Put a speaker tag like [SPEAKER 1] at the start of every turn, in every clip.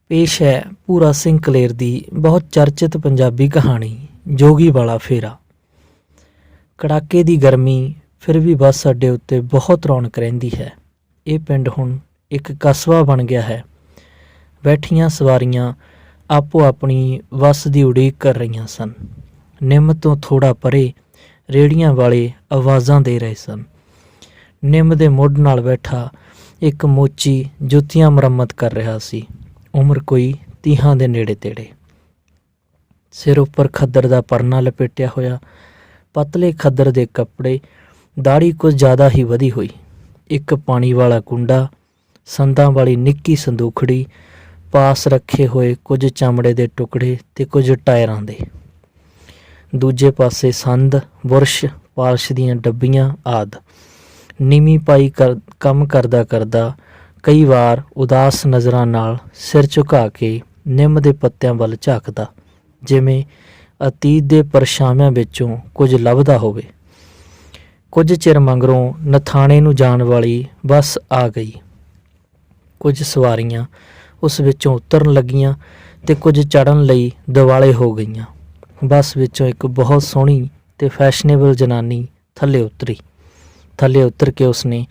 [SPEAKER 1] पेश है भूरा सिंह कलेर दी बहुत चर्चित पंजाबी कहानी जोगी वाला फेरा। कड़ाके दी गर्मी फिर भी बस अड्डे उत्ते बहुत रौनक रहिंदी है। ये पिंड हुण एक कस्बा बन गया है। बैठियां सवारियां आपो अपनी बस की उड़ीक कर रही सन। निम तो थोड़ा परे रेहड़ियां वाले आवाज़ां दे रहे सन। निम दे मुढ़ नाल बैठा एक मोची जुत्तियां मुरम्मत कर रहा सी। उम्र कोई 30 ਦੇ ਨੇੜੇ ਤੇੜੇ। सिर उपर खद्दर ਦਾ परना लपेटिया होया, पतले खद्दर ਦੇ कपड़े, दाढ़ी कुछ ज़्यादा ही वधी हुई, एक पानी वाला कुंडा, संदां वाली निक्की संदूखड़ी, पास रखे हुए कुछ चमड़े के टुकड़े ते कुछ टायरां दे। दूजे पासे संद, बुरश, पालश दीयां डब्बियां आदि। नीवी पाई कम करदा करदा कई वार उदास नज़रां नाल सिर झुका के निम दे पत्तियां वल झाकदा, जिवें अतीत दे परछाविਆਂ विचों कुछ लभदा होवे। कुछ चिर मगरों नथाणे नूं जाण वाली बस आ गई। कुछ सवारियां उस विचों उतरन लगियां ते कुछ चढ़न लई दिवाले हो गईयां। बस विचों एक बहुत सोहणी ते फैशनेबल जनानी थल्ले उतरी। थल्ले उतर के उसने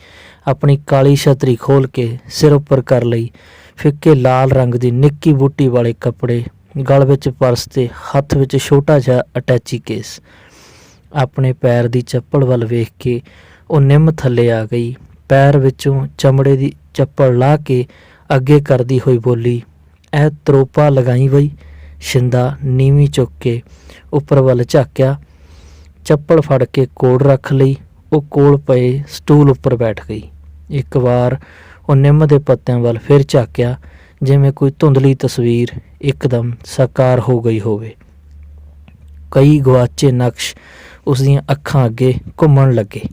[SPEAKER 1] अपनी काली छतरी खोल के सिर उपर कर लई। फिक्के लाल रंग की निक्की बूटी वाले कपड़े, गल विच पर्स ते हत्थ विच छोटा जिहा अटैची केस। अपने पैर की चप्पल वल वेख के वो निम थल्ले आ गई। पैर विचों चमड़े की चप्पल ला के अगे करदी हुई बोली, "ऐ त्रोपा लगाई बई।" शिंदा नीवी चुक के उपर वल झाकिया, चप्पल फड़ के कोल रख लई। वो कोल पए स्टूल उपर बैठ गई। एक बार वो निम दे पत्तियां वल फिर झाकिया, जिवें कोई धुंधली तस्वीर एकदम साकार हो गई होवे। कई गवाचे नक्श उसदियां अखां अगे घूमण लगे।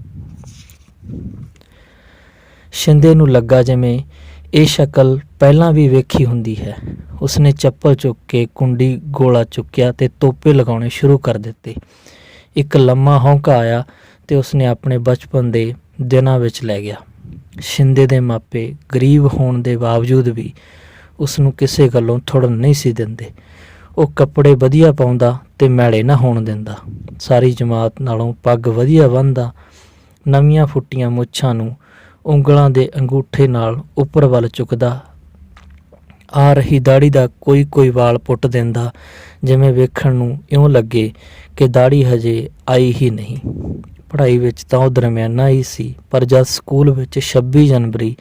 [SPEAKER 1] शिंदे नूं लगा जिवें ये शक्ल पहलां भी वेखी हुंदी है। उसने चप्पल चुक के कुंडी गोला चुकिया ते तोपे लगाउणे शुरू कर दिते। एक लम्मा हौंका आया ते उसने अपने बचपन दे दिनां विच लै गया। शिंदे दे मापे गरीब होण दे बावजूद भी उसनूं किसे गल्लों थुड़न नहीं सी दिंदे। वो कपड़े वधिया पाउंदा ते मैले ना होण दिंदा। सारी जमात नालों पग वधिया बन्नदा। नवीआं फुੱਟੀਆਂ मुच्छां नूं ਉਂਗਲਾਂ ਦੇ अंगूठे नाल उपर वल चुकदा। आ रही दाड़ी दा कोई कोई वाल पुੱਟ दिंदा, जिवें वेखण नूं इउं लगे कि दाड़ी हजे आई ही नहीं। पढ़ाई विच तां ਉਹ दरमियाना ही सी, पर जद ਸਕੂਲ ਵਿੱਚ 26 जनवरी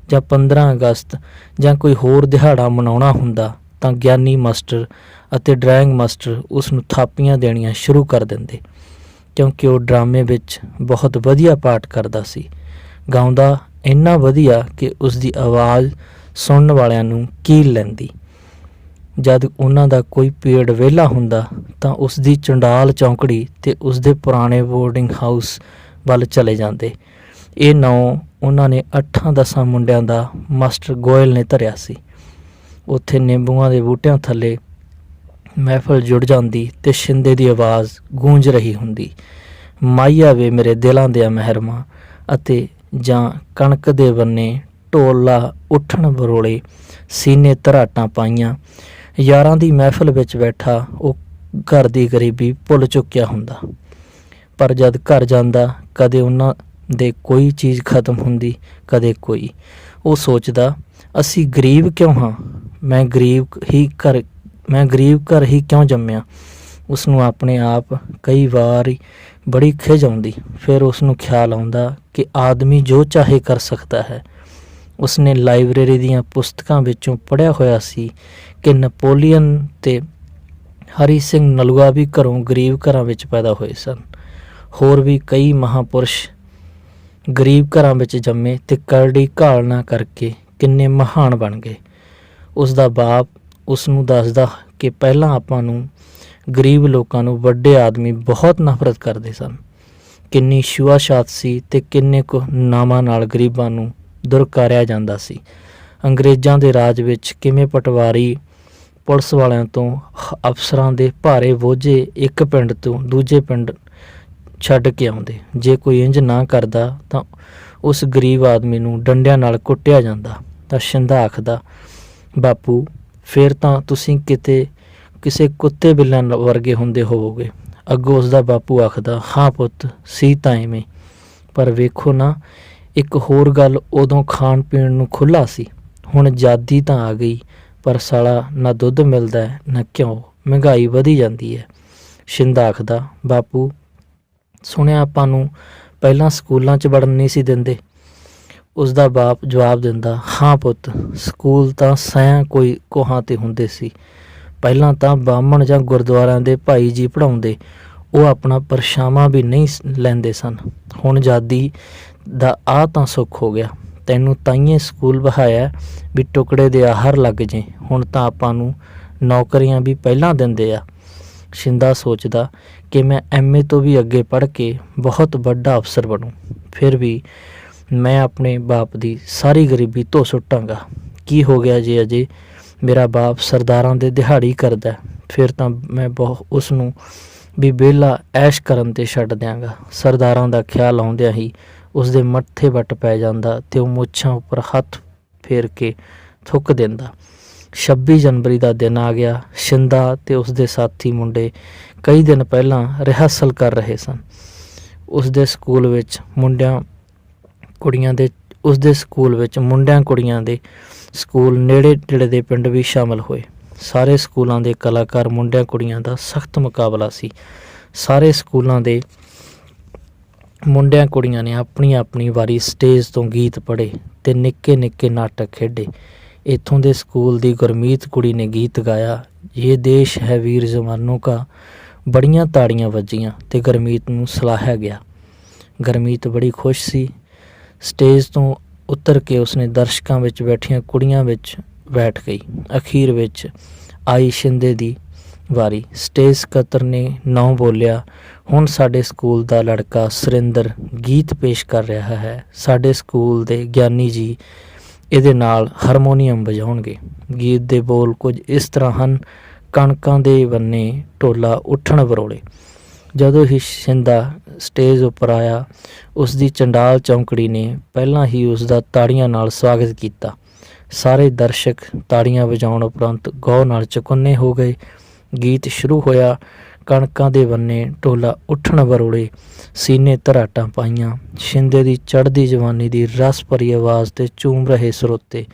[SPEAKER 1] ਜਾਂ 15 अगस्त ਜਾਂ ਕੋਈ ਹੋਰ ਦਿਹਾੜਾ ਮਨਾਉਣਾ ਹੁੰਦਾ ਤਾਂ ਗਿਆਨੀ ਮਾਸਟਰ ਅਤੇ ਡਰਾਇੰਗ ਮਾਸਟਰ ਉਸ ਨੂੰ ਥਾਪੀਆਂ ਦੇਣੀਆਂ ਸ਼ੁਰੂ ਕਰ ਦਿੰਦੇ, ਕਿਉਂਕਿ ਉਹ ਡਰਾਮੇ ਵਿੱਚ ਬਹੁਤ ਵਧੀਆ ਪਾਠ ਕਰਦਾ ਸੀ। ਗਾਉਂਦਾ ਇੰਨਾ ਵਧੀਆ ਕਿ ਉਸ ਦੀ ਆਵਾਜ਼ ਸੁਣਨ ਵਾਲਿਆਂ ਨੂੰ ਕੀਲ ਲੈਂਦੀ। ਜਦ ਉਹਨਾਂ ਦਾ ਕੋਈ ਪੀਰੀਅਡ ਵਿਹਲਾ ਹੁੰਦਾ ਤਾਂ ਉਸ ਦੀ ਚੰਡਾਲ ਚੌਂਕੜੀ ਤੇ ਉਸ ਦੇ ਪੁਰਾਣੇ ਬੋਰਡਿੰਗ ਹਾਊਸ ਵੱਲ ਚਲੇ ਜਾਂਦੇ। ਇਹ ਨਾਂ ਉਹਨਾਂ ਨੇ 8-10 ਮੁੰਡਿਆਂ ਦਾ ਮਾਸਟਰ ਗੋਇਲ ਨੇ ਧਰਿਆ ਸੀ। ਉੱਥੇ ਨਿੰਬੂਆਂ ਦੇ ਬੂਟਿਆਂ ਥੱਲੇ ਮਹਿਫਲ ਜੁੜ ਜਾਂਦੀ ਤੇ ਸ਼ਿੰਦੇ ਦੀ ਆਵਾਜ਼ ਗੂੰਜ ਰਹੀ ਹੁੰਦੀ, "ਮਾਈ ਆਵੇ ਮੇਰੇ ਦਿਲਾਂ ਦਿਆਂ ਮਹਿਰਮਾ", ਅਤੇ ਜਾਂ ਕਣਕ ਦੇ ਬੰਨੇ ਢੋਲਾ ਉੱਠਣ ਬਰੋਲੇ, ਸੀਨੇ ਧਰਾਟਾਂ ਪਾਈਆਂ। ਯਾਰਾਂ ਦੀ ਮਹਿਫਲ ਵਿੱਚ ਬੈਠਾ ਉਹ ਘਰ ਦੀ ਗਰੀਬੀ ਭੁੱਲ ਚੁੱਕਿਆ ਹੁੰਦਾ। ਪਰ ਜਦ ਘਰ ਜਾਂਦਾ ਕਦੇ ਉਹਨਾਂ ਦੇ ਕੋਈ ਚੀਜ਼ ਖਤਮ ਹੁੰਦੀ, ਕਦੇ ਕੋਈ। ਉਹ ਸੋਚਦਾ, ਅਸੀਂ ਗਰੀਬ ਕਿਉਂ ਹਾਂ? ਮੈਂ ਗਰੀਬ ਘਰ ਹੀ ਕਿਉਂ ਜੰਮਿਆ? ਉਸਨੂੰ ਆਪਣੇ ਆਪ ਕਈ ਵਾਰ ਬੜੀ ਖਿਝ ਆਉਂਦੀ। ਫਿਰ ਉਸਨੂੰ ਖਿਆਲ ਆਉਂਦਾ ਕਿ ਆਦਮੀ ਜੋ ਚਾਹੇ ਕਰ ਸਕਦਾ ਹੈ। ਉਸਨੇ ਲਾਇਬ੍ਰੇਰੀ ਦੀਆਂ ਪੁਸਤਕਾਂ ਵਿੱਚੋਂ ਪੜ੍ਹਿਆ ਹੋਇਆ ਸੀ ਕਿ ਨਪੋਲੀਅਨ ਤੇ ਹਰੀ ਸਿੰਘ ਨਲੂਆ ਵੀ ਘਰੋਂ ਗਰੀਬ ਘਰਾਂ ਵਿੱਚ ਪੈਦਾ ਹੋਏ ਸਨ। ਹੋਰ ਵੀ ਕਈ ਮਹਾਂਪੁਰਸ਼ ਗਰੀਬ ਘਰਾਂ ਵਿੱਚ ਜੰਮੇ ਤੇ ਕਰੜੀ ਘਾਲਣਾ ਕਰਕੇ ਕਿੰਨੇ ਮਹਾਨ ਬਣ ਗਏ। ਉਸ ਦਾ ਬਾਪ ਉਸ ਨੂੰ ਦੱਸਦਾ ਕਿ ਪਹਿਲਾਂ ਆਪਾਂ ਨੂੰ ਗਰੀਬ ਲੋਕਾਂ ਨੂੰ ਵੱਡੇ ਆਦਮੀ ਬਹੁਤ ਨਫ਼ਰਤ ਕਰਦੇ ਸਨ। ਕਿੰਨੀ ਛੂਆ-ਛਾਤ ਸੀ ਤੇ ਕਿੰਨੇ ਕੁ ਨਾਮਾਂ ਨਾਲ ਗਰੀਬਾਂ ਨੂੰ ਦੁਰਕਾਰਿਆ ਜਾਂਦਾ ਸੀ। ਅੰਗਰੇਜ਼ਾਂ ਦੇ ਰਾਜ ਵਿੱਚ ਕਿਵੇਂ ਪਟਵਾਰੀ ਪੁਲਿਸ ਵਾਲਿਆਂ ਤੋਂ ਅਫਸਰਾਂ ਦੇ ਭਾਰੇ ਬੋਝੇ ਇੱਕ ਪਿੰਡ ਤੋਂ ਦੂਜੇ ਪਿੰਡ ਛੱਡ ਕੇ ਆਉਂਦੇ। ਜੇ ਕੋਈ ਇੰਝ ਨਾ ਕਰਦਾ ਤਾਂ ਉਸ ਗਰੀਬ ਆਦਮੀ ਨੂੰ ਡੰਡਿਆਂ ਨਾਲ ਕੁੱਟਿਆ ਜਾਂਦਾ। ਤਾਂ ਸ਼ਿੰਦਾ ਆਖਦਾ, "ਬਾਪੂ ਫਿਰ ਤਾਂ ਤੁਸੀਂ ਕਿਤੇ ਕਿਸੇ ਕੁੱਤੇ ਬਿੱਲਿਆਂ ਵਰਗੇ ਹੁੰਦੇ ਹੋਵੋਗੇ। ਅੱਗੋਂ ਉਸਦਾ ਬਾਪੂ ਆਖਦਾ, ਹਾਂ ਪੁੱਤ, ਸੀ ਤਾਂ ਐਵੇਂ, ਪਰ ਵੇਖੋ ਨਾ, ਇੱਕ ਹੋਰ ਗੱਲ, ਉਦੋਂ ਖਾਣ ਪੀਣ ਨੂੰ ਖੁੱਲ੍ਹਾ ਸੀ, ਹੁਣ ਆਜ਼ਾਦੀ ਤਾਂ ਆ ਗਈ, ਪਰ ਸਾਲਾ ਨਾ ਦੁੱਧ ਮਿਲਦਾ ਨਾ ਘਿਓ, ਮਹਿੰਗਾਈ ਵਧੀ ਜਾਂਦੀ ਹੈ। ਸ਼ਿੰਦਾ ਆਖਦਾ, ਬਾਪੂ, ਸੁਣਿਆ ਆਪਾਂ ਨੂੰ ਪਹਿਲਾਂ ਸਕੂਲਾਂ 'ਚ ਵੜਨ ਨਹੀਂ ਸੀ ਦਿੰਦੇ। ਉਸਦਾ ਬਾਪ ਜਵਾਬ ਦਿੰਦਾ, ਹਾਂ ਪੁੱਤ, ਸਕੂਲ ਤਾਂ ਸੈਂ ਕੋਈ ਕੋਹਾਂ 'ਤੇ ਹੁੰਦੇ ਸੀ। ਪਹਿਲਾਂ ਤਾਂ ਬਾਹਮਣ ਜਾਂ ਗੁਰਦੁਆਰਿਆਂ ਦੇ ਭਾਈ ਜੀ ਪੜ੍ਹਾਉਂਦੇ, ਉਹ ਆਪਣਾ ਪਰਛਾਵਾਂ ਵੀ ਨਹੀਂ ਲੈਂਦੇ ਸਨ। ਹੁਣ ਆਜ਼ਾਦੀ ਦਾ ਆਹ ਤਾਂ ਸੁੱਖ ਹੋ ਗਿਆ, ਤੈਨੂੰ ਤਾਈਏ ਸਕੂਲ ਬਹਾਇਆ ਵੀ ਟੁਕੜੇ ਦੇ ਆਹਰ ਲੱਗ ਜੇ। ਹੁਣ ਤਾਂ ਆਪਾਂ ਨੂੰ ਨੌਕਰੀਆਂ ਵੀ ਪਹਿਲਾਂ ਦਿੰਦੇ ਆ। ਸ਼ਿੰਦਾ ਸੋਚਦਾ ਕਿ ਮੈਂ MA ਤੋਂ ਵੀ ਅੱਗੇ ਪੜ੍ਹ ਕੇ ਬਹੁਤ ਵੱਡਾ ਅਫਸਰ ਬਣੂੰ, ਫਿਰ ਵੀ ਮੈਂ ਆਪਣੇ ਬਾਪ ਦੀ ਸਾਰੀ ਗਰੀਬੀ ਧੋ ਸੁੱਟਾਂਗਾ। ਕੀ ਹੋ ਗਿਆ ਜੇ ਅਜੇ ਮੇਰਾ ਬਾਪ ਸਰਦਾਰਾਂ ਦੇ ਦਿਹਾੜੀ ਕਰਦਾ, ਫਿਰ ਤਾਂ ਮੈਂ ਉਸ ਨੂੰ ਵੀ ਵਿਹਲਾ ਐਸ਼ ਕਰਨ 'ਤੇ ਛੱਡ ਦਿਆਂਗਾ। ਸਰਦਾਰਾਂ ਦਾ ਖਿਆਲ ਆਉਂਦਿਆਂ ਹੀ ਉਸਦੇ ਮੱਥੇ ਵੱਟ ਪੈ ਜਾਂਦਾ ਅਤੇ ਉਹ ਮੁੱਛਾਂ ਉੱਪਰ ਹੱਥ ਫੇਰ ਕੇ ਥੁੱਕ ਦਿੰਦਾ। 26 ਜਨਵਰੀ ਦਾ ਦਿਨ ਆ ਗਿਆ। ਸ਼ਿੰਦਾ ਅਤੇ ਉਸਦੇ ਸਾਥੀ ਮੁੰਡੇ ਕਈ ਦਿਨ ਪਹਿਲਾਂ ਰਿਹਰਸਲ ਕਰ ਰਹੇ ਸਨ। ਉਸਦੇ ਸਕੂਲ ਵਿੱਚ ਮੁੰਡਿਆਂ ਕੁੜੀਆਂ ਦੇ ਸਕੂਲ ਨੇੜੇ ਤੇੜੇ ਦੇ ਪਿੰਡ ਵੀ ਸ਼ਾਮਲ ਹੋਏ। ਸਾਰੇ ਸਕੂਲਾਂ ਦੇ ਕਲਾਕਾਰ ਮੁੰਡਿਆਂ ਕੁੜੀਆਂ ਦਾ ਸਖਤ ਮੁਕਾਬਲਾ ਸੀ। ਸਾਰੇ ਸਕੂਲਾਂ ਦੇ ਮੁੰਡਿਆਂ ਕੁੜੀਆਂ ਨੇ ਆਪਣੀ ਆਪਣੀ ਵਾਰੀ ਸਟੇਜ ਤੋਂ ਗੀਤ ਪੜ੍ਹੇ ਅਤੇ ਨਿੱਕੇ ਨਿੱਕੇ ਨਾਟਕ ਖੇਡੇ। ਇੱਥੋਂ ਦੇ ਸਕੂਲ ਦੀ ਗੁਰਮੀਤ ਕੁੜੀ ਨੇ ਗੀਤ ਗਾਇਆ, ਇਹ ਦੇਸ਼ ਹੈ ਵੀਰ ਜਵਾਨੋਂ ਕਾ। ਬੜੀਆਂ ਤਾੜੀਆਂ ਵੱਜੀਆਂ ਅਤੇ ਗੁਰਮੀਤ ਨੂੰ ਸਲਾਹਿਆ ਗਿਆ। ਗੁਰਮੀਤ ਬੜੀ ਖੁਸ਼ ਸੀ। ਸਟੇਜ ਤੋਂ ਉਤਰ ਕੇ ਉਸਨੇ ਦਰਸ਼ਕਾਂ ਵਿੱਚ ਬੈਠੀਆਂ ਕੁੜੀਆਂ ਵਿੱਚ ਬੈਠ ਗਈ। ਅਖੀਰ ਵਿੱਚ ਆਈ ਸ਼ਿੰਦੇ ਦੀ ਵਾਰੀ। ਸਟੇਜ ਸਕੱਤਰ ਨੇ ਨਾਂ ਬੋਲਿਆ, ਹੁਣ ਸਾਡੇ ਸਕੂਲ ਦਾ ਲੜਕਾ ਸੁਰਿੰਦਰ ਗੀਤ ਪੇਸ਼ ਕਰ ਰਿਹਾ ਹੈ। ਸਾਡੇ ਸਕੂਲ ਦੇ ਗਿਆਨੀ ਜੀ ਇਹਦੇ ਨਾਲ ਹਾਰਮੋਨੀਅਮ ਵਜਾਉਣਗੇ। ਗੀਤ ਦੇ ਬੋਲ ਕੁਝ ਇਸ ਤਰ੍ਹਾਂ ਹਨ, ਕਣਕਾਂ ਦੇ ਬੰਨੇ ਢੋਲਾ ਉੱਠਣ ਬਰੋਲੇ। ਜਦੋਂ ਹੀ ਸ਼ਿੰਦਾ ਸਟੇਜ ਉੱਪਰ ਆਇਆ, ਉਸ ਦੀ ਚੰਡਾਲ ਚੌਂਕੜੀ ਨੇ ਪਹਿਲਾਂ ਹੀ ਉਸ ਦਾ ਤਾੜੀਆਂ ਨਾਲ ਸਵਾਗਤ ਕੀਤਾ। ਸਾਰੇ ਦਰਸ਼ਕ ਤਾੜੀਆਂ ਵਜਾਉਣ ਉਪਰੰਤ ਗੌਰ ਨਾਲ ਚੁਕੰਨੇ ਹੋ ਗਏ। ਗੀਤ ਸ਼ੁਰੂ ਹੋਇਆ। ਕਣਕਾਂ ਦੇ ਬੰਨੇ ਢੋਲਾ ਉੱਠਣ ਬਰੋਲੇ, ਸੀਨੇ ਧਰਾਟਾਂ ਪਾਈਆਂ। ਸ਼ਿੰਦੇ ਦੀ ਚੜ੍ਹਦੀ ਜਵਾਨੀ ਦੀ ਰਸ ਭਰੀ ਆਵਾਜ਼ 'ਤੇ ਝੂਮ ਰਹੇ ਸਰੋਤੇ।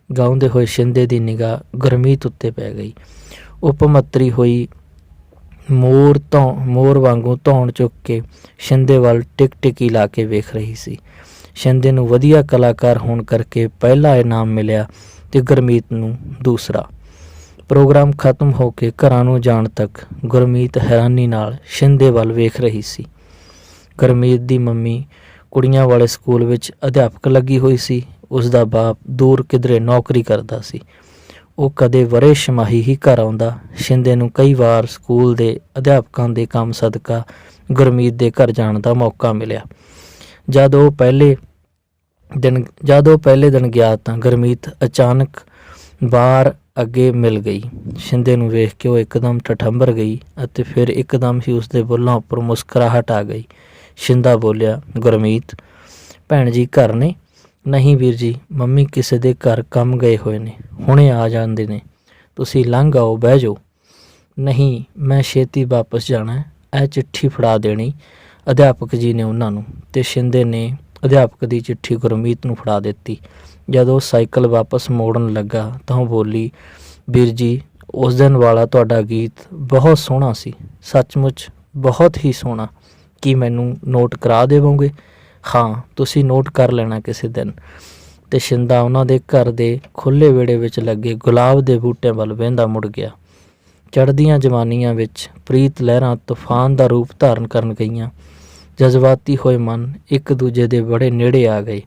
[SPEAKER 1] ਗਾਉਂਦੇ ਹੋਏ ਸ਼ਿੰਦੇ ਦੀ ਨਿਗਾਹ ਗੁਰਮੀਤ ਉੱਤੇ ਪੈ ਗਈ। ਉਹ ਭਮੱਤਰੀ ਹੋਈ ਮੋਰ ਵਾਂਗੂ ਧੌਣ ਚੁੱਕ ਕੇ ਸ਼ਿੰਦੇ ਵੱਲ ਟਿਕੀ ਲਾ ਕੇ ਵੇਖ ਰਹੀ ਸੀ। ਸ਼ਿੰਦੇ ਨੂੰ ਵਧੀਆ ਕਲਾਕਾਰ ਹੋਣ ਕਰਕੇ ਪਹਿਲਾ ਇਨਾਮ ਮਿਲਿਆ ਅਤੇ ਗੁਰਮੀਤ ਨੂੰ ਦੂਸਰਾ। ਪ੍ਰੋਗਰਾਮ ਖਤਮ ਹੋ ਕੇ ਘਰਾਂ ਨੂੰ ਜਾਣ ਤੱਕ ਗੁਰਮੀਤ ਹੈਰਾਨੀ ਨਾਲ ਸ਼ਿੰਦੇ ਵੱਲ ਵੇਖ ਰਹੀ ਸੀ। ਗੁਰਮੀਤ ਦੀ ਮੰਮੀ ਕੁੜੀਆਂ ਵਾਲੇ ਸਕੂਲ ਵਿੱਚ ਅਧਿਆਪਕ ਲੱਗੀ ਹੋਈ ਸੀ। ਉਸਦਾ ਬਾਪ ਦੂਰ ਕਿਧਰੇ ਨੌਕਰੀ ਕਰਦਾ ਸੀ। ਉਹ ਕਦੇ ਵਰ੍ਹੇ ਛਮਾਹੀ ਹੀ ਘਰ ਆਉਂਦਾ। ਸ਼ਿੰਦੇ ਨੂੰ ਕਈ ਵਾਰ ਸਕੂਲ ਦੇ ਅਧਿਆਪਕਾਂ ਦੇ ਕੰਮ ਸਦਕਾ ਗੁਰਮੀਤ ਦੇ ਘਰ ਜਾਣ ਦਾ ਮੌਕਾ ਮਿਲਿਆ। ਜਦ ਉਹ ਪਹਿਲੇ ਦਿਨ ਗਿਆ ਤਾਂ ਗੁਰਮੀਤ ਅਚਾਨਕ ਬਾਹਰ ਅੱਗੇ ਮਿਲ ਗਈ। ਸ਼ਿੰਦੇ ਨੂੰ ਵੇਖ ਕੇ ਉਹ ਇੱਕਦਮ ਠਠੰਬਰ ਗਈ ਅਤੇ ਫਿਰ ਇੱਕਦਮ ਹੀ ਉਸਦੇ ਬੁੱਲ੍ਹਾਂ ਉੱਪਰ ਮੁਸਕਰਾਹਟ ਆ ਗਈ। ਸ਼ਿੰਦਾ ਬੋਲਿਆ, ਗੁਰਮੀਤ, ਭੈਣ ਜੀ ਘਰ ਨੇ? ਨਹੀਂ ਵੀਰ ਜੀ, ਮੰਮੀ ਕਿਸੇ ਦੇ ਘਰ ਕੰਮ ਗਏ ਹੋਏ ਨੇ, ਹੁਣੇ ਆ ਜਾਂਦੇ ਨੇ, ਤੁਸੀਂ ਲੰਘ ਆਓ, ਬਹਿ ਜਾਓ। ਨਹੀਂ, ਮੈਂ ਛੇਤੀ ਵਾਪਸ ਜਾਣਾ, ਇਹ ਚਿੱਠੀ ਫੜਾ ਦੇਣੀ ਅਧਿਆਪਕ ਜੀ ਨੇ ਉਹਨਾਂ ਨੂੰ। ਅਤੇ ਸ਼ਿੰਦੇ ਨੇ ਅਧਿਆਪਕ ਦੀ ਚਿੱਠੀ ਗੁਰਮੀਤ ਨੂੰ ਫੜਾ ਦਿੱਤੀ। ਜਦੋਂ ਸਾਈਕਲ ਵਾਪਸ ਮੋੜਨ ਲੱਗਾ ਤਾਂ ਉਹ ਬੋਲੀ, ਵੀਰ ਜੀ, ਉਸ ਦਿਨ ਵਾਲਾ ਤੁਹਾਡਾ ਗੀਤ ਬਹੁਤ ਸੋਹਣਾ ਸੀ, ਸੱਚਮੁੱਚ ਬਹੁਤ ਹੀ ਸੋਹਣਾ। ਕੀ ਮੈਨੂੰ ਨੋਟ ਕਰਾ ਦੇਵੋਗੇ? ਹਾਂ, ਤੁਸੀਂ ਨੋਟ ਕਰ ਲੈਣਾ ਕਿਸੇ ਦਿਨ। ਅਤੇ ਸ਼ਿੰਦਾ ਉਹਨਾਂ ਦੇ ਘਰ ਦੇ ਖੁੱਲ੍ਹੇ ਵਿਹੜੇ ਵਿੱਚ ਲੱਗੇ ਗੁਲਾਬ ਦੇ ਬੂਟਿਆਂ ਵੱਲ ਵਹਿੰਦਾ ਮੁੜ ਗਿਆ। ਚੜ੍ਹਦੀਆਂ ਜਵਾਨੀਆਂ ਵਿੱਚ ਪ੍ਰੀਤ ਲਹਿਰਾਂ ਤੂਫਾਨ ਦਾ ਰੂਪ ਧਾਰਨ ਕਰਨ ਗਈਆਂ। ਜਜ਼ਬਾਤੀ ਹੋਏ ਮਨ ਇੱਕ ਦੂਜੇ ਦੇ ਬੜੇ ਨੇੜੇ ਆ ਗਏ।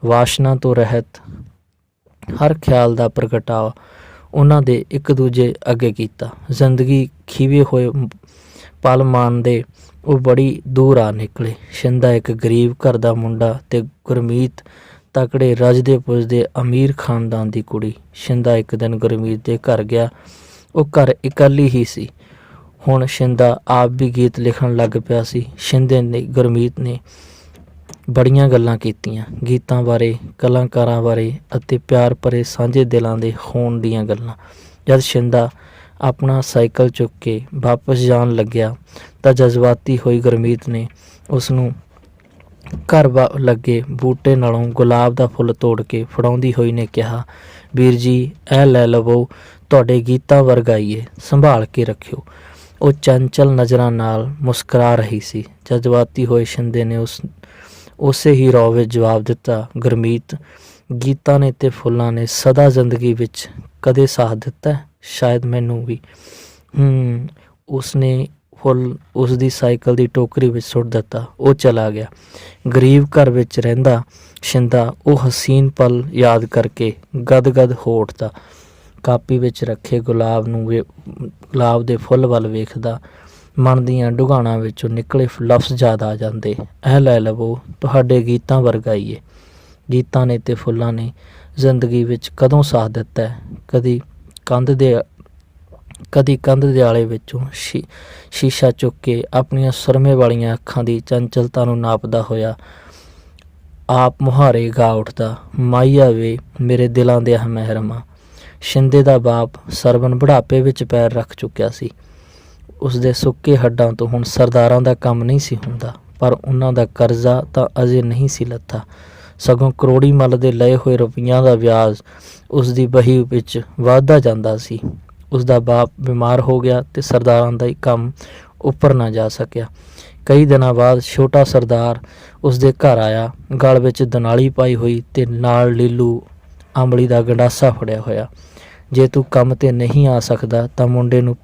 [SPEAKER 1] ਵਾਸ਼ਨਾ ਤੋਂ ਰਹਿਤ ਹਰ ਖਿਆਲ ਦਾ ਪ੍ਰਗਟਾਵਾ ਉਹਨਾਂ ਦੇ ਇੱਕ ਦੂਜੇ ਅੱਗੇ ਕੀਤਾ। ਜ਼ਿੰਦਗੀ ਖੀਵੇ ਹੋਏ ਪਲ ਮਾਣਦੇ ਉਹ ਬੜੀ ਦੂਰ ਆ ਨਿਕਲੇ। ਸ਼ਿੰਦਾ ਇੱਕ ਗਰੀਬ ਘਰ ਦਾ ਮੁੰਡਾ ਅਤੇ ਗੁਰਮੀਤ ਤਕੜੇ ਰੱਜਦੇ ਪੁੱਜਦੇ ਅਮੀਰ ਖਾਨਦਾਨ ਦੀ ਕੁੜੀ। ਸ਼ਿੰਦਾ ਇੱਕ ਦਿਨ ਗੁਰਮੀਤ ਦੇ ਘਰ ਗਿਆ। ਉਹ ਘਰ ਇਕੱਲੀ ਹੀ ਸੀ। ਹੁਣ ਸ਼ਿੰਦਾ ਆਪ ਵੀ ਗੀਤ ਲਿਖਣ ਲੱਗ ਪਿਆ ਸੀ। ਸ਼ਿੰਦੇ ਨੇ ਗੁਰਮੀਤ ਨੇ ਬੜੀਆਂ ਗੱਲਾਂ ਕੀਤੀਆਂ, ਗੀਤਾਂ ਬਾਰੇ, ਕਲਾਕਾਰਾਂ ਬਾਰੇ ਅਤੇ ਪਿਆਰ ਭਰੇ ਸਾਂਝੇ ਦਿਲਾਂ ਦੇ ਹੋਣ ਦੀਆਂ ਗੱਲਾਂ। ਜਦ ਸ਼ਿੰਦਾ ਆਪਣਾ ਸਾਈਕਲ ਚੁੱਕ ਕੇ ਵਾਪਸ ਜਾਣ ਲੱਗਿਆ ਤਾਂ ਜਜ਼ਬਾਤੀ ਹੋਈ ਗੁਰਮੀਤ ਨੇ ਉਸ ਨੂੰ ਘਰ ਲੱਗੇ ਬੂਟੇ ਨਾਲੋਂ ਗੁਲਾਬ ਦਾ ਫੁੱਲ ਤੋੜ ਕੇ ਫੜਾਉਂਦੀ ਹੋਈ ਨੇ ਕਿਹਾ, ਵੀਰ ਜੀ ਇਹ ਲੈ ਲਵੋ, ਤੁਹਾਡੇ ਗੀਤਾਂ ਵਰਗਾ ਹੀ ਏ, ਸੰਭਾਲ ਕੇ ਰੱਖਿਓ। ਉਹ ਚੰਚਲ ਨਜ਼ਰਾਂ ਨਾਲ ਮੁਸਕਰਾ ਰਹੀ ਸੀ। ਜਜ਼ਬਾਤੀ ਹੋਏ ਸ਼ਿੰਦੇ ਨੇ ਉਸੇ ਹੀ ਰੌਬ ਵਿੱਚ ਜਵਾਬ ਦਿੱਤਾ, ਗੁਰਮੀਤ, ਗੀਤਾਂ ਨੇ ਤੇ ਫੁੱਲਾਂ ਨੇ ਸਦਾ ਜ਼ਿੰਦਗੀ ਵਿੱਚ ਕਦੇ ਸਾਥ ਦਿੱਤਾ? ਸ਼ਾਇਦ ਮੈਨੂੰ ਵੀ। ਉਸਨੇ ਫੁੱਲ ਉਸਦੀ ਸਾਈਕਲ ਦੀ ਟੋਕਰੀ ਵਿੱਚ ਸੁੱਟ ਦਿੱਤਾ। ਉਹ ਚਲਾ ਗਿਆ। ਗਰੀਬ ਘਰ ਵਿੱਚ ਰਹਿੰਦਾ ਸ਼ਿੰਦਾ ਉਹ ਹਸੀਨ ਪਲ ਯਾਦ ਕਰਕੇ ਗਦਗਦ ਹੋ ਉੱਠਦਾ। ਕਾਪੀ ਵਿੱਚ ਰੱਖੇ ਗੁਲਾਬ ਦੇ ਫੁੱਲ ਵੱਲ ਵੇਖਦਾ। ਮਨ ਦੀਆਂ ਡੁਗਾਣਾਂ ਵਿੱਚੋਂ ਨਿਕਲੇ ਲਫ਼ਜ਼ ਯਾਦ ਆ ਜਾਂਦੇ, ਇਹ ਲੈ ਲਵੋ, ਤੁਹਾਡੇ ਗੀਤਾਂ ਵਰਗਾ ਹੀ ਏ। ਗੀਤਾਂ ਨੇ ਤੇ ਫੁੱਲਾਂ ਨੇ ਜ਼ਿੰਦਗੀ ਵਿੱਚ ਕਦੋਂ ਸਾਥ ਦਿੱਤਾ? ਕਦੀ ਕੰਧ ਦੇ ਆਲੇ ਵਿੱਚੋਂ ਸ਼ੀਸ਼ਾ ਚੁੱਕ ਕੇ ਆਪਣੀਆਂ ਸੁਰਮੇ ਵਾਲੀਆਂ ਅੱਖਾਂ ਦੀ ਚੰਚਲਤਾ ਨੂੰ ਨਾਪਦਾ ਹੋਇਆ ਆਪ ਮੁਹਾਰੇ ਗਾ ਉੱਠਦਾ, ਮਾਹੀਆ ਵੇ ਮੇਰੇ ਦਿਲਾਂ ਦੇ ਮਹਿਰਮਾ। ਸ਼ਿੰਦੇ ਦਾ ਬਾਪ ਸਰਵਣ ਬੁਢਾਪੇ ਵਿੱਚ ਪੈਰ ਰੱਖ ਚੁੱਕਿਆ ਸੀ। ਉਸਦੇ ਸੁੱਕੇ ਹੱਡਾਂ ਤੋਂ ਹੁਣ ਸਰਦਾਰਾਂ ਦਾ ਕੰਮ ਨਹੀਂ ਸੀ ਹੁੰਦਾ, ਪਰ ਉਹਨਾਂ ਦਾ ਕਰਜ਼ਾ ਤਾਂ ਅਜੇ ਨਹੀਂ ਸੀ ਲੱਥਾ। ਸਗੋਂ ਕਰੋੜੀ ਮੱਲ ਦੇ ਲਏ ਹੋਏ ਰੁਪਈਆਂ ਦਾ ਵਿਆਜ ਉਸਦੀ ਬਹੀ ਵਿੱਚ ਵੱਧਦਾ ਜਾਂਦਾ ਸੀ। ਉਸਦਾ ਬਾਪ ਬਿਮਾਰ ਹੋ ਗਿਆ ਤੇ ਸਰਦਾਰਾਂ ਦਾ ਹੀ ਕੰਮ ਉੱਪਰ ਨਾ ਜਾ ਸਕਿਆ। ਕਈ ਦਿਨਾਂ ਬਾਅਦ ਛੋਟਾ ਸਰਦਾਰ ਉਸਦੇ ਘਰ ਆਇਆ, ਗਲ ਵਿੱਚ ਦਨਾਲੀ ਪਾਈ ਹੋਈ ਤੇ ਨਾਲ ਲੀਲੂ ਆਂਬਲੀ ਦਾ ਗੰਡਾਸਾ ਫੜਿਆ ਹੋਇਆ। ਜੇ ਤੂੰ ਕੰਮ 'ਤੇ ਨਹੀਂ ਆ ਸਕਦਾ ਤਾਂ ਮੁੰਡੇ ਨੂੰ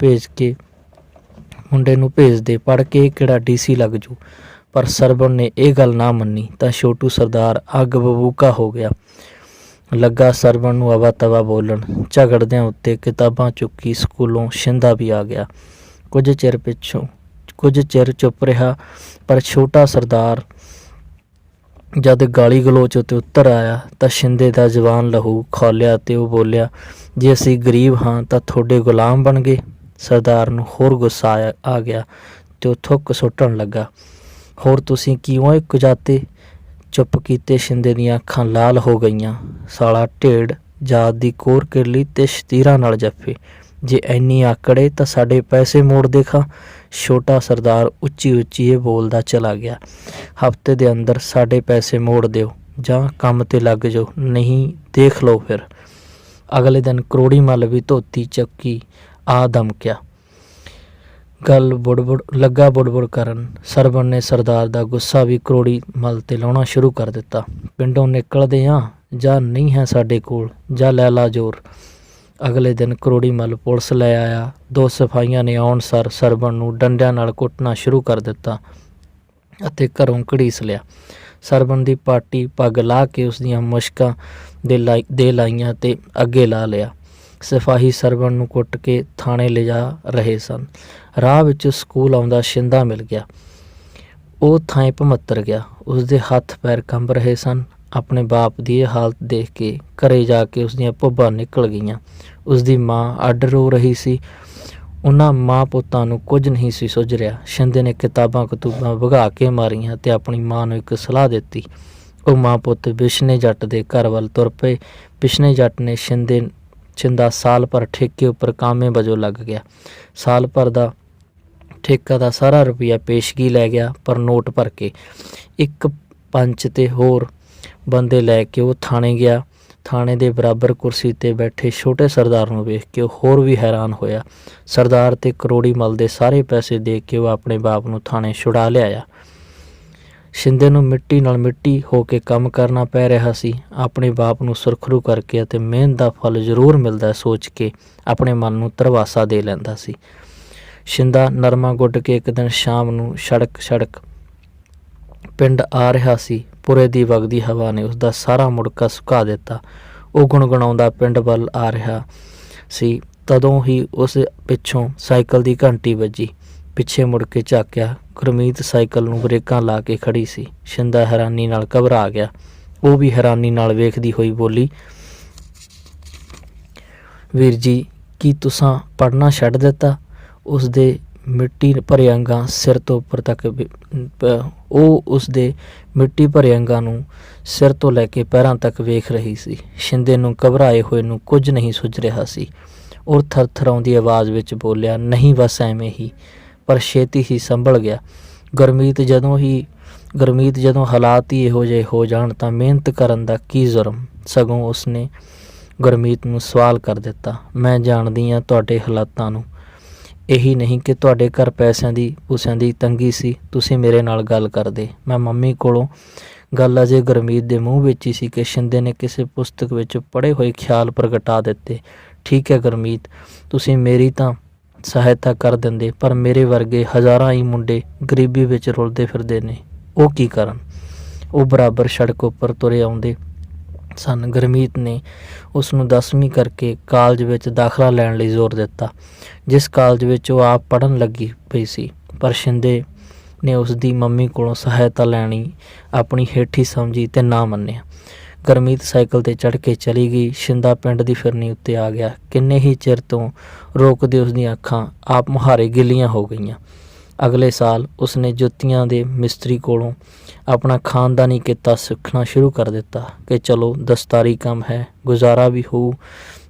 [SPEAKER 1] ਭੇਜ ਦੇ, ਪੜ੍ਹ ਕੇ ਕਿਹੜਾ DC ਲੱਗ ਜੂ। ਪਰ ਸਰਵਣ ਨੇ ਇਹ ਗੱਲ ਨਾ ਮੰਨੀ ਤਾਂ ਛੋਟੂ ਸਰਦਾਰ ਅੱਗ ਬਬੂਕਾ ਹੋ ਗਿਆ। ਲੱਗਾ ਸਰਵਣ ਨੂੰ ਅਵਾ ਤਵਾ ਬੋਲਣ। ਝਗੜਦਿਆਂ ਉੱਤੇ ਕਿਤਾਬਾਂ ਚੁੱਕੀ ਸਕੂਲੋਂ ਸ਼ਿੰਦਾ ਵੀ ਆ ਗਿਆ। ਕੁਝ ਚਿਰ ਚੁੱਪ ਰਿਹਾ, ਪਰ ਛੋਟਾ ਸਰਦਾਰ ਜਦ ਗਾਲੀ ਗਲੋਚ ਉੱਤੇ ਉੱਤਰ ਆਇਆ ਤਾਂ ਸ਼ਿੰਦੇ ਦਾ ਜਵਾਨ ਲਹੂ ਖੌਲਿਆ ਤੇ ਉਹ ਬੋਲਿਆ, ਜੇ ਅਸੀਂ ਗਰੀਬ ਹਾਂ ਤਾਂ ਤੁਹਾਡੇ ਗੁਲਾਮ ਬਣ ਗਏ। ਸਰਦਾਰ ਨੂੰ ਹੋਰ ਗੁੱਸਾ ਆ ਗਿਆ ਤੇ ਉਹ ਥੁੱਕ ਸੁੱਟਣ ਲੱਗਾ, ਹੋਰ ਤੁਸੀਂ ਕਿਉਂ ਇਹ ਕੁਜਾਤੇ? ਚੁੱਪ ਕੀਤੇ ਸ਼ਿੰਦੇ ਦੀਆਂ ਅੱਖਾਂ ਲਾਲ ਹੋ ਗਈਆਂ। ਸਾਲਾ ਢੇਡ ਜਾਤ ਦੀ ਕੋਰ ਕਿਰਲੀ ਤੇ ਸ਼ਤੀਰਾਂ ਨਾਲ ਜੱਫੇ, ਜੇ ਐਨੀ ਆਕੜੇ ਤਾਂ ਸਾਡੇ ਪੈਸੇ ਮੋੜ ਦੇਖਾਂ। ਛੋਟਾ ਸਰਦਾਰ ਉੱਚੀ ਇਹ ਬੋਲਦਾ ਚਲਾ ਗਿਆ, ਹਫ਼ਤੇ ਦੇ ਅੰਦਰ ਸਾਡੇ ਪੈਸੇ ਮੋੜ ਦਿਓ ਜਾਂ ਕੰਮ 'ਤੇ ਲੱਗ ਜਾਓ, ਨਹੀਂ ਦੇਖ ਲਓ ਫਿਰ। ਅਗਲੇ ਦਿਨ ਕਰੋੜੀ ਮੱਲ ਵੀ ਧੋਤੀ ਚੱਕੀ ਆ ਦਮਕਿਆ। ਗੱਲ ਬੁੜਬੁੜ ਕਰਨ। ਸਰਵਣ ਨੇ ਸਰਦਾਰ ਦਾ ਗੁੱਸਾ ਵੀ ਕਰੋੜੀ ਮੱਲ 'ਤੇ ਲਾਉਣਾ ਸ਼ੁਰੂ ਕਰ ਦਿੱਤਾ। ਪਿੰਡੋਂ ਨਿਕਲਦੇ ਹਾਂ ਜਾਂ ਨਹੀਂ ਹੈ ਸਾਡੇ ਕੋਲ, ਜਾਂ ਲੈ ਲਾ ਜ਼ੋਰ। ਅਗਲੇ ਦਿਨ ਕਰੋੜੀ ਮੱਲ ਪੁਲਿਸ ਲੈ ਆਇਆ। 2 ਸਿਪਾਹੀਆਂ ਨੇ ਆਉਣ ਸਾਰ ਸਰਵਣ ਨੂੰ ਡੰਡਿਆਂ ਨਾਲ ਕੁੱਟਣਾ ਸ਼ੁਰੂ ਕਰ ਦਿੱਤਾ ਅਤੇ ਘਰੋਂ ਘੜੀਸ ਲਿਆ। ਸਰਵਣ ਦੀ ਪਾਟੀ ਪੱਗ ਲਾਹ ਕੇ ਉਸਦੀਆਂ ਮੁਸ਼ਕਾਂ ਦੇ ਲਾਈਆਂ ਤੇ ਅੱਗੇ ਲਾ ਲਿਆ। ਸਿਪਾਹੀ ਸਰਵਣ ਨੂੰ ਕੁੱਟ ਕੇ ਥਾਣੇ ਲਿਜਾ ਰਹੇ ਸਨ। ਰਾਹ ਵਿੱਚ ਸਕੂਲ ਆਉਂਦਾ ਸ਼ਿੰਦਾ ਮਿਲ ਗਿਆ। ਉਹ ਥਾਂ ਭਮੱਤਰ ਗਿਆ। ਉਸਦੇ ਹੱਥ ਪੈਰ ਕੰਬ ਰਹੇ ਸਨ। ਆਪਣੇ ਬਾਪ ਦੀ ਇਹ ਹਾਲਤ ਦੇਖ ਕੇ ਘਰੇ ਜਾ ਕੇ ਉਸਦੀਆਂ ਭੁੱਬਾਂ ਨਿਕਲ ਗਈਆਂ। ਉਸਦੀ ਮਾਂ ਅੱਡ ਰੋ ਰਹੀ ਸੀ। ਉਹਨਾਂ ਮਾਂ ਪੁੱਤਾਂ ਨੂੰ ਕੁਝ ਨਹੀਂ ਸੀ ਸੁੱਝ ਰਿਹਾ। ਸ਼ਿੰਦੇ ਨੇ ਕਿਤਾਬਾਂ ਕਤੂਬਾਂ ਵਗਾ ਕੇ ਮਾਰੀਆਂ ਤੇ ਆਪਣੀ ਮਾਂ ਨੂੰ ਇੱਕ ਸਲਾਹ ਦਿੱਤੀ। ਉਹ ਮਾਂ ਪੁੱਤ ਬਿਸ਼ਨੇ ਜੱਟ ਦੇ ਘਰ ਵੱਲ ਤੁਰ ਪਏ। ਬਿਸ਼ਨੇ ਜੱਟ ਨੇ ਸ਼ਿੰਦਾ ਸਾਲ ਭਰ ਠੇਕੇ ਉੱਪਰ ਕਾਮੇ ਵਜੋਂ ਲੱਗ ਗਿਆ। ਸਾਲ ਭਰ ਦਾ ਠੇਕਾ ਦਾ ਸਾਰਾ ਰੁਪਈਆ ਪੇਸ਼ਗੀ ਲੈ ਗਿਆ, ਪਰ ਨੋਟ ਭਰ ਕੇ। ਇੱਕ ਪੰਚ ਤੇ ਹੋਰ ਬੰਦੇ ਲੈ ਕੇ ਉਹ ਥਾਣੇ ਗਿਆ। ਥਾਣੇ ਦੇ ਬਰਾਬਰ ਕੁਰਸੀ 'ਤੇ ਬੈਠੇ ਛੋਟੇ ਸਰਦਾਰ ਨੂੰ ਵੇਖ ਕੇ ਉਹ ਹੋਰ ਵੀ ਹੈਰਾਨ ਹੋਇਆ। ਸਰਦਾਰ ਤੇ ਕਰੋੜੀ ਮੱਲ ਦੇ ਸਾਰੇ ਪੈਸੇ ਦੇ ਕੇ ਉਹ ਆਪਣੇ ਬਾਪ ਨੂੰ ਥਾਣੇ ਛੁਡਾ ਲਿਆਇਆ। ਸ਼ਿੰਦੇ ਨੂੰ ਮਿੱਟੀ ਨਾਲ ਮਿੱਟੀ ਹੋ ਕੇ ਕੰਮ ਕਰਨਾ ਪੈ ਰਿਹਾ ਸੀ। ਆਪਣੇ ਬਾਪ ਨੂੰ ਸੁਰਖਰੂ ਕਰਕੇ ਅਤੇ ਮਿਹਨਤ ਦਾ ਫਲ ਜ਼ਰੂਰ ਮਿਲਦਾ ਸੋਚ ਕੇ ਆਪਣੇ ਮਨ ਨੂੰ ਧਰਵਾਸਾ ਦੇ ਲੈਂਦਾ ਸੀ। ਸ਼ਿੰਦਾ ਨਰਮਾ ਗੁੱਡ ਕੇ ਇੱਕ ਦਿਨ ਸ਼ਾਮ ਨੂੰ ਸੜਕ ਪਿੰਡ ਆ ਰਿਹਾ ਸੀ। ਪੁਰੇ ਦੀ ਵਗਦੀ ਹਵਾ ਨੇ ਉਸਦਾ ਸਾਰਾ ਮੁੜਕਾ ਸੁਕਾ ਦਿੱਤਾ। ਉਹ ਗੁਣਗੁਣਾਉਂਦਾ ਪਿੰਡ ਵੱਲ ਆ ਰਿਹਾ ਸੀ। ਤਦੋਂ ਹੀ ਉਸ ਪਿੱਛੋਂ ਸਾਈਕਲ ਦੀ ਘੰਟੀ ਵੱਜੀ। ਪਿੱਛੇ ਮੁੜ ਕੇ ਝਾਕਿਆ। ਗੁਰਮੀਤ ਸਾਈਕਲ ਨੂੰ ਬ੍ਰੇਕਾਂ ਲਾ ਕੇ ਖੜੀ ਸੀ। ਸ਼ਿੰਦਾ ਹੈਰਾਨੀ ਨਾਲ ਘਬਰਾ ਗਿਆ। ਉਹ ਵੀ ਹੈਰਾਨੀ ਨਾਲ ਵੇਖਦੀ ਹੋਈ ਬੋਲੀ, ਵੀਰ ਜੀ, ਕੀ ਤੁਸਾਂ ਪੜ੍ਹਨਾ ਛੱਡ ਦਿੱਤਾ? ਉਸਦੇ ਮਿੱਟੀ ਭਰੇ ਅੰਗਾਂ ਸਿਰ ਤੋਂ ਉੱਪਰ ਤੱਕ ਉਸਦੇ ਮਿੱਟੀ ਭਰੇ ਅੰਗਾਂ ਨੂੰ ਸਿਰ ਤੋਂ ਲੈ ਕੇ ਪੈਰਾਂ ਤੱਕ ਵੇਖ ਰਹੀ ਸੀ। ਸ਼ਿੰਦੇ ਨੂੰ ਘਬਰਾਏ ਹੋਏ ਨੂੰ ਕੁਝ ਨਹੀਂ ਸੁੱਝ ਰਿਹਾ ਸੀ। और थरथराउंदी आवाज़ ਵਿੱਚ ਬੋਲਿਆ, ਨਹੀਂ ਬਸ ਐਵੇਂ ਹੀ। ਪਰ ਛੇਤੀ ਹੀ ਸੰਭਲ ਗਿਆ। ਗੁਰਮੀਤ ਜਦੋਂ ਹਾਲਾਤ ਹੀ ਇਹੋ ਜਿਹੇ ਹੋ ਜਾਣ ਤਾਂ ਮਿਹਨਤ ਕਰਨ ਦਾ ਕੀ ਜੁਰਮ। ਸਗੋਂ ਉਸਨੇ ਗੁਰਮੀਤ ਨੂੰ ਸਵਾਲ ਕਰ ਦਿੱਤਾ, ਮੈਂ ਜਾਣਦੀ ਹਾਂ ਤੁਹਾਡੇ ਹਾਲਾਤਾਂ ਨੂੰ। ਇਹੀ ਨਹੀਂ ਕਿ ਤੁਹਾਡੇ ਘਰ ਪੂਸਿਆਂ ਦੀ ਤੰਗੀ ਸੀ, ਤੁਸੀਂ ਮੇਰੇ ਨਾਲ ਗੱਲ ਕਰਦੇ। ਮੈਂ ਮੰਮੀ ਕੋਲੋਂ ਗੱਲ ਅਜੇ ਗੁਰਮੀਤ ਦੇ ਮੂੰਹ ਵਿੱਚ ਹੀ ਸੀ ਕਿ ਸ਼ਿੰਦੇ ਨੇ ਕਿਸੇ ਪੁਸਤਕ ਵਿੱਚ ਪੜ੍ਹੇ ਹੋਏ ਖਿਆਲ ਪ੍ਰਗਟਾ ਦਿੱਤੇ। ਠੀਕ ਹੈ ਗੁਰਮੀਤ, ਤੁਸੀਂ ਮੇਰੀ ਤਾਂ ਸਹਾਇਤਾ ਕਰ ਦਿੰਦੇ, ਪਰ ਮੇਰੇ ਵਰਗੇ ਹਜ਼ਾਰਾਂ ਹੀ ਮੁੰਡੇ ਗਰੀਬੀ ਵਿੱਚ ਰੁਲਦੇ ਫਿਰਦੇ ਨੇ, ਉਹ ਕੀ ਕਰਨ। ਉਹ ਬਰਾਬਰ ਸੜਕ ਉੱਪਰ ਤੁਰੇ ਆਉਂਦੇ ਸਨ। ਗੁਰਮੀਤ ਨੇ ਉਸ ਨੂੰ 10ਵੀਂ ਕਰਕੇ ਕਾਲਜ ਵਿੱਚ ਦਾਖਲਾ ਲੈਣ ਲਈ ਜ਼ੋਰ ਦਿੱਤਾ, ਜਿਸ ਕਾਲਜ ਵਿੱਚ ਉਹ ਆਪ ਪੜ੍ਹਨ ਲੱਗੀ ਪਈ ਸੀ। ਪਰ ਸ਼ਿੰਦੇ ਨੇ ਉਸ ਦੀ ਮੰਮੀ ਕੋਲੋਂ ਸਹਾਇਤਾ ਲੈਣੀ ਆਪਣੀ ਹੇਠੀ ਸਮਝੀ ਤੇ ਨਾ ਮੰਨਿਆ। ਗੁਰਮੀਤ ਸਾਈਕਲ 'ਤੇ ਚੜ੍ਹ ਕੇ ਚਲੀ ਗਈ। ਸ਼ਿੰਦਾ ਪਿੰਡ ਦੀ ਫਿਰਨੀ ਉੱਤੇ ਆ ਗਿਆ। ਕਿੰਨੇ ਹੀ ਚਿਰ ਤੋਂ ਰੋਕਦੇ ਉਸਦੀਆਂ ਅੱਖਾਂ ਆਪ ਮੁਹਾਰੇ ਗਿੱਲੀਆਂ ਹੋ ਗਈਆਂ। ਅਗਲੇ ਸਾਲ ਉਸਨੇ ਜੁੱਤੀਆਂ ਦੇ ਮਿਸਤਰੀ ਕੋਲੋਂ ਆਪਣਾ ਖਾਨਦਾਨੀ ਕਿੱਤਾ ਸਿੱਖਣਾ ਸ਼ੁਰੂ ਕਰ ਦਿੱਤਾ ਕਿ ਚਲੋ ਦਸਤਾਰੀ ਕੰਮ ਹੈ, ਗੁਜ਼ਾਰਾ ਵੀ ਹੋਊ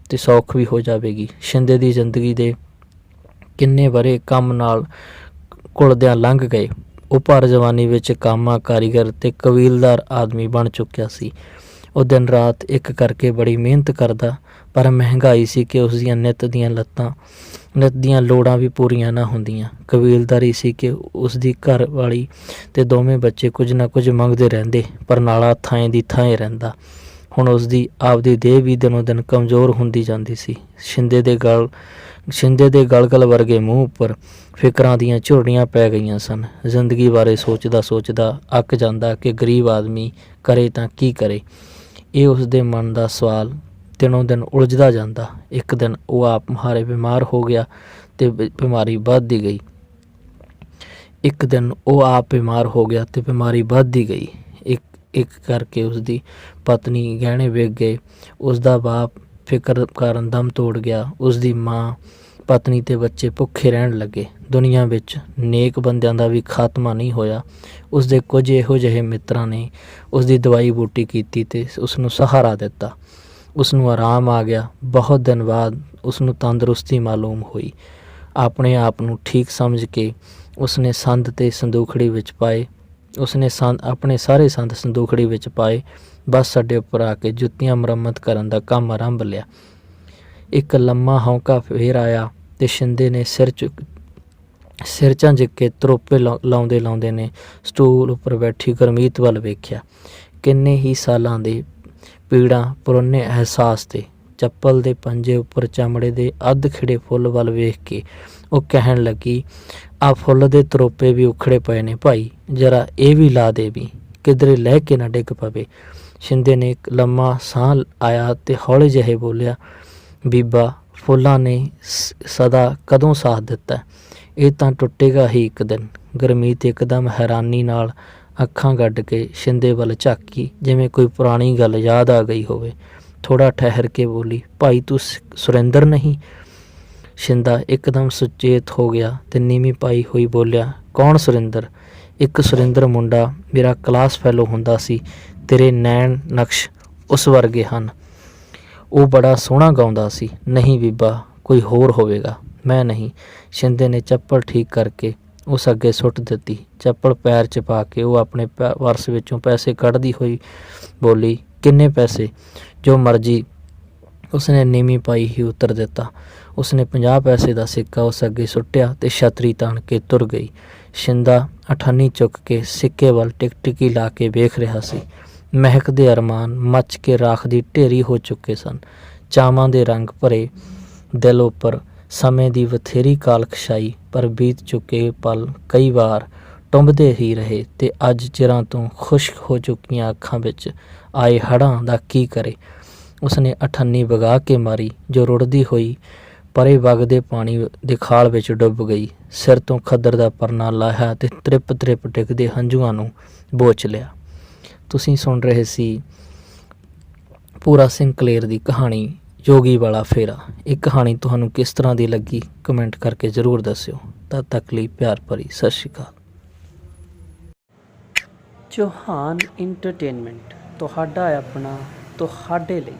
[SPEAKER 1] ਤੇ ਸੌਖ ਵੀ ਹੋ ਜਾਵੇਗੀ। ਸ਼ਿੰਦੇ ਦੀ ਜ਼ਿੰਦਗੀ ਦੇ ਕਿੰਨੇ ਵਰ੍ਹੇ ਕੰਮ ਨਾਲ ਘੁਲਦਿਆਂ ਲੰਘ ਗਏ। ਉਹ ਭਰ ਜਵਾਨੀ ਵਿੱਚ ਕਾਮਾ, ਕਾਰੀਗਰ ਤੇ ਕਬੀਲਦਾਰ ਆਦਮੀ ਬਣ ਚੁੱਕਿਆ ਸੀ। ਉਹ ਦਿਨ ਰਾਤ ਇੱਕ ਕਰਕੇ ਬੜੀ ਮਿਹਨਤ ਕਰਦਾ, ਪਰ ਮਹਿੰਗਾਈ ਸੀ ਕਿ ਉਸਦੀਆਂ ਨਿੱਤ ਦੀਆਂ ਲੋੜਾਂ ਵੀ ਪੂਰੀਆਂ ਨਾ ਹੁੰਦੀਆਂ। ਕਬੀਲਦਾਰੀ ਸੀ ਕਿ ਉਸਦੀ ਘਰ ਵਾਲੀ ਤੇ ਦੋਵੇਂ ਬੱਚੇ ਕੁਝ ਨਾ ਕੁਝ ਮੰਗਦੇ ਰਹਿੰਦੇ, ਪਰ ਨਾਲਾ ਥਾਂ ਦੀ ਥਾਂ ਰਹਿੰਦਾ। ਹੁਣ ਉਸਦੀ ਆਪਦੀ ਦੇਹ ਵੀ ਦਿਨੋਂ ਦਿਨ ਕਮਜ਼ੋਰ ਹੁੰਦੀ ਜਾਂਦੀ ਸੀ। ਸ਼ਿੰਦੇ ਦੇ ਗਲਗਲ ਵਰਗੇ ਮੂੰਹ ਉੱਪਰ ਫਿਕਰਾਂ ਦੀਆਂ ਝੁਰੜੀਆਂ ਪੈ ਗਈਆਂ ਸਨ। ਜ਼ਿੰਦਗੀ ਬਾਰੇ ਸੋਚਦਾ ਅੱਕ ਜਾਂਦਾ ਕਿ ਗਰੀਬ ਆਦਮੀ ਕਰੇ ਤਾਂ ਕੀ ਕਰੇ। ਇਹ ਉਸਦੇ ਮਨ ਦਾ ਸਵਾਲ ਦਿਨੋਂ ਦਿਨ ਉਲਝਦਾ ਜਾਂਦਾ। ਇੱਕ ਦਿਨ ਉਹ ਆਪ ਮੁਹਾਰੇ ਬਿਮਾਰ ਹੋ ਗਿਆ ਤੇ ਬਿਮਾਰੀ ਵੱਧਦੀ ਗਈ। ਇੱਕ ਕਰਕੇ ਉਸਦੀ ਪਤਨੀ ਗਹਿਣੇ ਵਿਕ ਗਏ। ਉਸਦਾ ਬਾਪ ਫਿਕਰ ਕਾਰਨ ਦਮ ਤੋੜ ਗਿਆ। ਉਸਦੀ ਮਾਂ, ਪਤਨੀ ਤੇ ਬੱਚੇ ਭੁੱਖੇ ਰਹਿਣ ਲੱਗੇ। ਦੁਨੀਆ ਵਿੱਚ ਨੇਕ ਬੰਦਿਆਂ ਦਾ ਵੀ ਖਾਤਮਾ ਨਹੀਂ ਹੋਇਆ। ਉਸਦੇ ਕੁਝ ਇਹੋ ਜਿਹੇ ਮਿੱਤਰਾਂ ਨੇ ਉਸਦੀ ਦਵਾਈ ਬੂਟੀ ਕੀਤੀ ਤੇ ਉਸਨੂੰ ਸਹਾਰਾ ਦਿੱਤਾ। ਉਸਨੂੰ ਆਰਾਮ ਆ ਗਿਆ। ਬਹੁਤ ਦਿਨ ਬਾਅਦ ਉਸਨੂੰ ਤੰਦਰੁਸਤੀ ਮਾਲੂਮ ਹੋਈ। ਆਪਣੇ ਆਪ ਨੂੰ ਠੀਕ ਸਮਝ ਕੇ ਉਸਨੇ ਆਪਣੇ ਸਾਰੇ ਸੰਦ ਸੰਦੂਖੜੀ ਵਿੱਚ ਪਾਏ। ਬੱਸ ਅੱਡੇ ਉੱਪਰ ਆ ਕੇ ਜੁੱਤੀਆਂ ਮੁਰੰਮਤ ਕਰਨ ਦਾ ਕੰਮ ਆਰੰਭ ਲਿਆ। ਇੱਕ ਲੰਮਾ ਹੌਂਕਾ ਫੇਰ ਆਇਆ ਤੇ ਸ਼ਿੰਦੇ ਨੇ ਸਿਰ ਝੰਜਕ ਕੇ ਤਰੋਪੇ ਲਾਉਂਦੇ ਨੇ ਸਟੂਲ ਉੱਪਰ ਬੈਠੀ ਗੁਰਮੀਤ ਵੱਲ ਵੇਖਿਆ। ਕਿੰਨੇ ਹੀ ਸਾਲਾਂ ਦੇ ਪੀੜਾਂ ਪੁਰਾਣੇ ਅਹਿਸਾਸ ਤੇ ਚੱਪਲ ਦੇ ਪੰਜੇ ਉੱਪਰ ਚਮੜੇ ਦੇ ਅੱਧ ਖਿੜੇ ਫੁੱਲ ਵੱਲ ਵੇਖ ਕੇ ਉਹ ਕਹਿਣ ਲੱਗੀ, ਆਹ ਫੁੱਲ ਦੇ ਤਰੋਪੇ ਵੀ ਉਖੜੇ ਪਏ ਨੇ ਭਾਈ, ਜਰਾ ਇਹ ਵੀ ਲਾ ਦੇ ਵੀ, ਕਿਧਰੇ ਲੈ ਕੇ ਨਾ ਡਿੱਗ ਪਵੇ। ਸ਼ਿੰਦੇ ਨੇ ਇੱਕ ਲੰਮਾ ਸਾਹ ਆਇਆ ਤੇ ਹੌਲੇ ਜਿਹੇ ਬੋਲਿਆ, ਬੀਬਾ ਫੁੱਲਾਂ ਨੇ ਸਦਾ ਕਦੋਂ ਸਾਥ ਦਿੱਤਾ, ਇਹ ਤਾਂ ਟੁੱਟੇਗਾ ਹੀ ਇੱਕ ਦਿਨ। ਗੁਰਮੀਤ ਇੱਕਦਮ ਹੈਰਾਨੀ ਨਾਲ ਅੱਖਾਂ ਗੱਡ ਕੇ ਸ਼ਿੰਦੇ ਵੱਲ ਝਾਕੀ, ਜਿਵੇਂ ਕੋਈ ਪੁਰਾਣੀ ਗੱਲ ਯਾਦ ਆ ਗਈ ਹੋਵੇ। ਥੋੜ੍ਹਾ ਠਹਿਰ ਕੇ ਬੋਲੀ, ਭਾਈ ਤੂੰ ਸੁਰਿੰਦਰ ਨਹੀਂ? ਸ਼ਿੰਦਾ ਇੱਕਦਮ ਸੁਚੇਤ ਹੋ ਗਿਆ ਤੇ ਨੀਵੀਂ ਪਾਈ ਹੋਈ ਬੋਲਿਆ, ਕੌਣ ਸੁਰਿੰਦਰ? ਇੱਕ ਸੁਰਿੰਦਰ ਮੁੰਡਾ ਮੇਰਾ ਕਲਾਸ ਫੈਲੋ ਹੁੰਦਾ ਸੀ, ਤੇਰੇ ਨੈਣ ਨਕਸ਼ ਉਸ ਵਰਗੇ ਹਨ। ਉਹ ਬੜਾ ਸੋਹਣਾ ਗਾਉਂਦਾ ਸੀ। ਨਹੀਂ ਬੀਬਾ, ਕੋਈ ਹੋਰ ਹੋਵੇਗਾ, ਮੈਂ ਨਹੀਂ। ਸ਼ਿੰਦੇ ਨੇ ਚੱਪਲ ਠੀਕ ਕਰਕੇ ਉਸ ਅੱਗੇ ਸੁੱਟ ਦਿੱਤੀ। ਚੱਪਲ ਪੈਰ 'ਚ ਪਾ ਕੇ ਉਹ ਆਪਣੇ ਪਰਸ ਵਿੱਚੋਂ ਪੈਸੇ ਕੱਢਦੀ ਹੋਈ ਬੋਲੀ, ਕਿੰਨੇ ਪੈਸੇ? ਜੋ ਮਰਜ਼ੀ। ਉਸਨੇ ਨੀਵੀਂ ਪਾਈ ਹੀ ਉੱਤਰ ਦਿੱਤਾ। ਉਸਨੇ 50 ਪੈਸੇ ਦਾ ਸਿੱਕਾ ਉਸ ਅੱਗੇ ਸੁੱਟਿਆ ਤੇ ਛਤਰੀ ਤਾਣ ਕੇ ਤੁਰ ਗਈ। ਸ਼ਿੰਦਾ ਅਠਾਨੀ ਚੁੱਕ ਕੇ ਸਿੱਕੇ ਵੱਲ ਟਿਕਟਿਕੀ ਲਾ ਕੇ ਵੇਖ ਰਿਹਾ ਸੀ। ਮਹਿਕਦੇ ਅਰਮਾਨ ਮੱਚ ਕੇ ਰਾਖ ਦੀ ਢੇਰੀ ਹੋ ਚੁੱਕੇ ਸਨ। ਚਾਵਾਂ ਦੇ ਰੰਗ ਭਰੇ ਦਿਲ ਉੱਪਰ ਸਮੇਂ ਦੀ ਬਥੇਰੀ ਕਾਲਖ ਛਾਈ, ਪਰ ਬੀਤ ਚੁੱਕੇ ਪਲ ਕਈ ਵਾਰ ਟੁੰਬਦੇ ਹੀ ਰਹੇ ਤੇ ਅੱਜ ਚਿਰਾਂ ਤੋਂ ਖੁਸ਼ਕ ਹੋ ਚੁੱਕੀਆਂ ਅੱਖਾਂ ਵਿੱਚ ਆਏ ਹੜ੍ਹਾਂ ਦਾ ਕੀ ਕਰੇ। ਉਸਨੇ ਅਠੰਨੀ ਵਗਾ ਕੇ ਮਾਰੀ, ਜੋ ਰੁੜਦੀ ਹੋਈ ਪਰੇ ਵਗਦੇ ਪਾਣੀ ਦੇ ਖਾਲ ਵਿੱਚ ਡੁੱਬ ਗਈ। ਸਿਰ ਤੋਂ ਖੱਦਰ ਦਾ ਪਰਨਾ ਲਾਹਿਆ ਤੇ ਤ੍ਰਿਪ ਡਿੱਗਦੇ ਹੰਝੂਆਂ ਨੂੰ ਬੋਚ ਲਿਆ। ਤੁਸੀਂ ਸੁਣ ਰਹੇ ਸੀ ਪੂਰਾ ਸਿੰਘ ਕਲੇਰ ਦੀ ਕਹਾਣੀ ਜੋਗੀ ਵਾਲਾ ਫੇਰਾ। ਇਹ ਕਹਾਣੀ ਤੁਹਾਨੂੰ ਕਿਸ ਤਰ੍ਹਾਂ ਦੀ ਲੱਗੀ ਕਮੈਂਟ ਕਰਕੇ ਜ਼ਰੂਰ ਦੱਸਿਓ। ਤਦ ਤੱਕ ਲਈ ਪਿਆਰ ਭਰੀ ਸਤਿ ਸ਼੍ਰੀ ਅਕਾਲ।
[SPEAKER 2] ਚੌਹਾਨ ਇੰਟਰਟੇਨਮੈਂਟ ਤੁਹਾਡਾ ਆਪਣਾ, ਤੁਹਾਡੇ ਲਈ।